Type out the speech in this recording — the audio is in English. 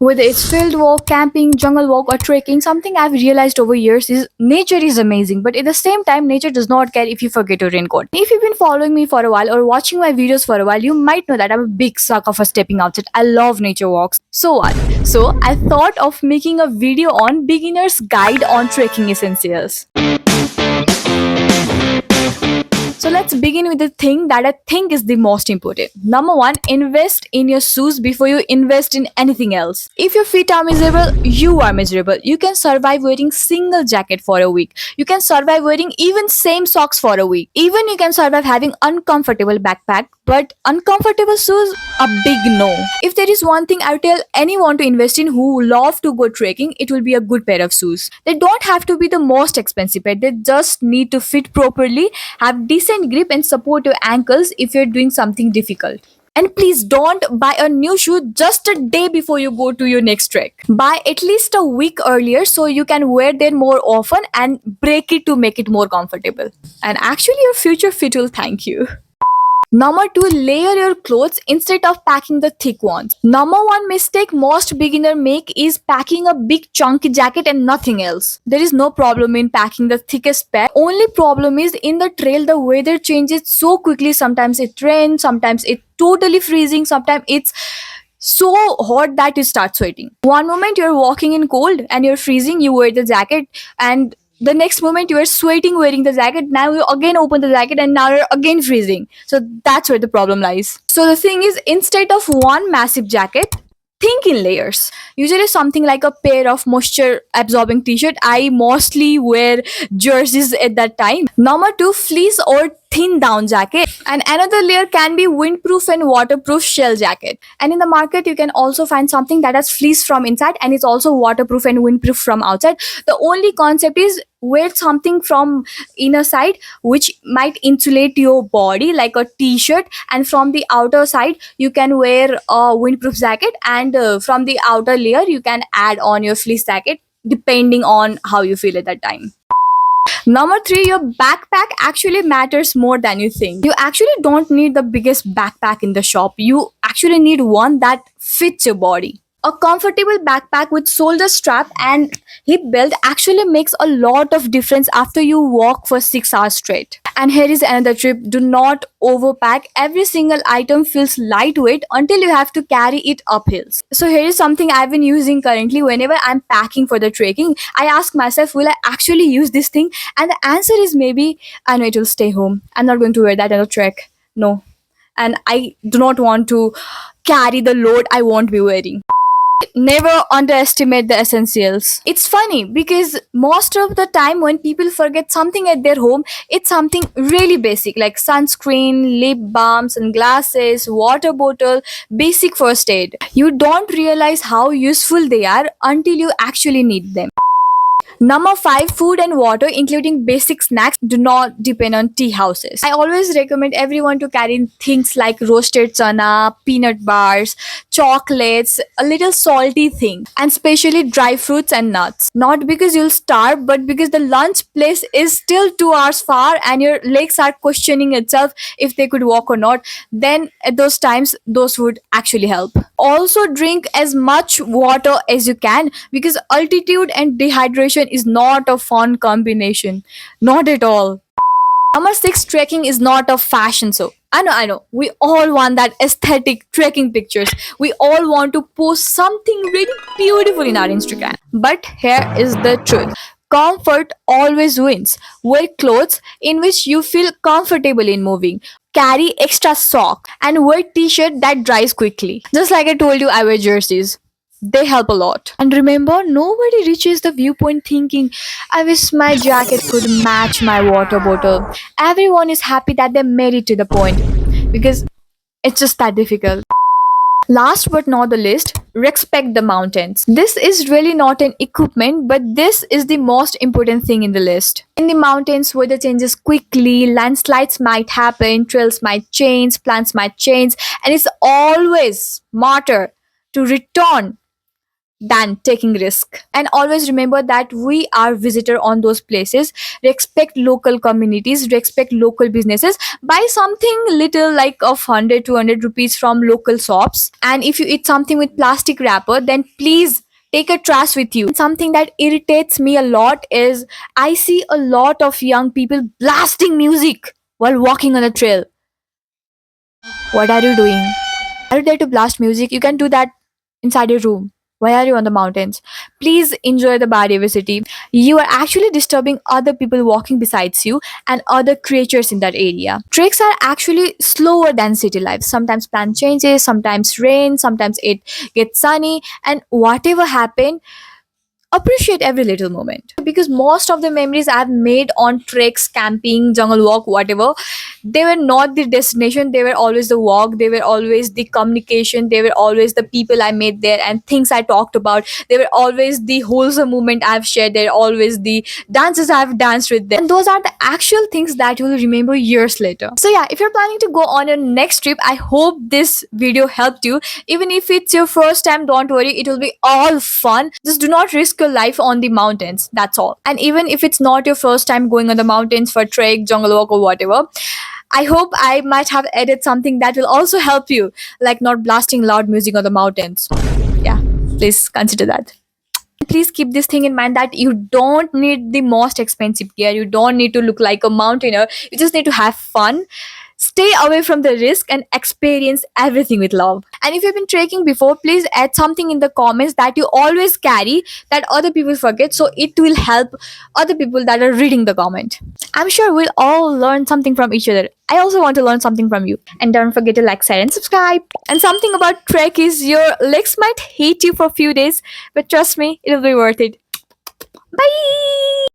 Whether it's field walk, camping, jungle walk, or trekking, something I've realized over years is nature is amazing, but at the same time, nature does not care if you forget your raincoat. If you've been following me for a while or watching my videos for a while, you might know that I'm a big sucker for stepping outside. I love nature walks. So what? So I thought of making a video on beginner's guide on trekking essentials. So let's begin with the thing that I think is the most important. Number one, invest in your shoes before you invest in anything else. If your feet are miserable, you are miserable. You can survive wearing single jacket for a week. You can survive wearing even same socks for a week. Even you can survive having uncomfortable backpack, but uncomfortable shoes, a big no. If there is one thing I tell anyone to invest in who love to go trekking, it will be a good pair of shoes. They don't have to be the most expensive pair. They just need to fit properly, have decent grip and support your ankles if you're doing something difficult. And please don't buy a new shoe just a day before you go to your next trek. Buy at least a week earlier so you can wear them more often and break it to make it more comfortable. And actually, your future fit will thank you. Number two, layer your clothes instead of packing the thick ones. Number one mistake most beginner make is packing a big chunky jacket and nothing else. There is no problem in packing the thickest pack. Only problem is in the trail the weather changes so quickly. Sometimes it rains, sometimes it's totally freezing, sometimes it's so hot that you start sweating. One moment you're walking in cold and you're freezing, you wear the jacket, and the next moment you are sweating wearing the jacket. Now you again open the jacket and now you're again freezing. So that's where the problem lies. So the thing is, instead of one massive jacket, think in layers. Usually something like a pair of moisture absorbing t-shirt. I mostly wear jerseys at that time. Number two, fleece or thin down jacket. And another layer can be windproof and waterproof shell jacket. And in the market you can also find something that has fleece from inside and it's also waterproof and windproof from outside. The only concept is wear something from inner side which might insulate your body like a t-shirt, and from the outer side you can wear a windproof jacket, and from the outer layer you can add on your fleece jacket depending on how you feel at that time. Number three, your backpack actually matters more than you think. You actually don't need the biggest backpack in the shop. You actually need one that fits your body. A comfortable backpack with shoulder strap and hip belt actually makes a lot of difference after you walk for 6 hours straight. And here is another tip: do not overpack. Every single item feels lightweight until you have to carry it up hills. So here is something I've been using currently. Whenever I'm packing for the trekking, I ask myself, will I actually use this thing? And the answer is maybe. I know it will stay home. I'm not going to wear that on a trek. No. And I do not want to carry the load I won't be wearing. Never underestimate the essentials. It's funny because most of the time when people forget something at their home, it's something really basic like sunscreen, lip balms and glasses, water bottle, basic first aid. You don't realize how useful they are until you actually need them. Number five, food and water, including basic snacks, do not depend on tea houses. I always recommend everyone to carry things like roasted chana, peanut bars, chocolates, a little salty thing, and especially dry fruits and nuts. Not because you'll starve, but because the lunch place is still 2 hours far and your legs are questioning itself if they could walk or not. Then at those times, those would actually help. Also, drink as much water as you can because altitude and dehydration is not a fun combination. Not at all. Number six, trekking is not a fashion show. I know. We all want that aesthetic trekking pictures. We all want to post something really beautiful in our Instagram. But here is the truth. Comfort always wins. Wear clothes in which you feel comfortable in moving. Carry extra sock and wear t-shirt that dries quickly. Just like I told you, I wear jerseys. They help a lot. And remember, nobody reaches the viewpoint thinking, I wish my jacket could match my water bottle. Everyone is happy that they made it to the point because it's just that difficult. Last but not the least, respect the mountains. This is really not an equipment, but this is the most important thing in the list. In the mountains, weather changes quickly, landslides might happen, trails might change, plants might change, and it's always smarter to return than taking risk. And always remember that we are visitor on those places. Respect local communities, respect local businesses. Buy something little like of 100 200 rupees from local shops. And if you eat something with plastic wrapper, then please take a trash with you. Something that irritates me a lot is I see a lot of young people blasting music while walking on the trail. What are you doing? Are you there to blast music? You can do that inside your room. Why are you on the mountains? Please enjoy the biodiversity. You are actually disturbing other people walking besides you and other creatures in that area. Treks are actually slower than city life. Sometimes plan changes, sometimes rain, sometimes it gets sunny, and whatever happened, appreciate every little moment, because most of the memories I've made on treks, camping, jungle walk, whatever, they were not the destination, they were always the walk, they were always the communication, they were always the people I met there and things I talked about, they were always the wholesome moment I've shared, they're always the dances I've danced with them, and those are the actual things that you will remember years later. So yeah, if you're planning to go on your next trip, I hope this video helped you. Even if it's your first time, don't worry, it will be all fun. Just do not risk your life on the mountains, that's all. And even if it's not your first time going on the mountains for trek, jungle walk, or whatever, I hope I might have added something that will also help you, like not blasting loud music on the mountains. Yeah, please consider that. Please keep this thing in mind that you don't need the most expensive gear, you don't need to look like a mountaineer, you just need to have fun, stay away from the risk, and experience everything with love. And if you've been trekking before, please add something in the comments that you always carry that other people forget, so it will help other people that are reading the comment. I'm sure we'll all learn something from each other. I also want to learn something from you. And don't forget to like, share, and subscribe. And something about trek is your legs might hate you for a few days, but trust me, it'll be worth it. Bye.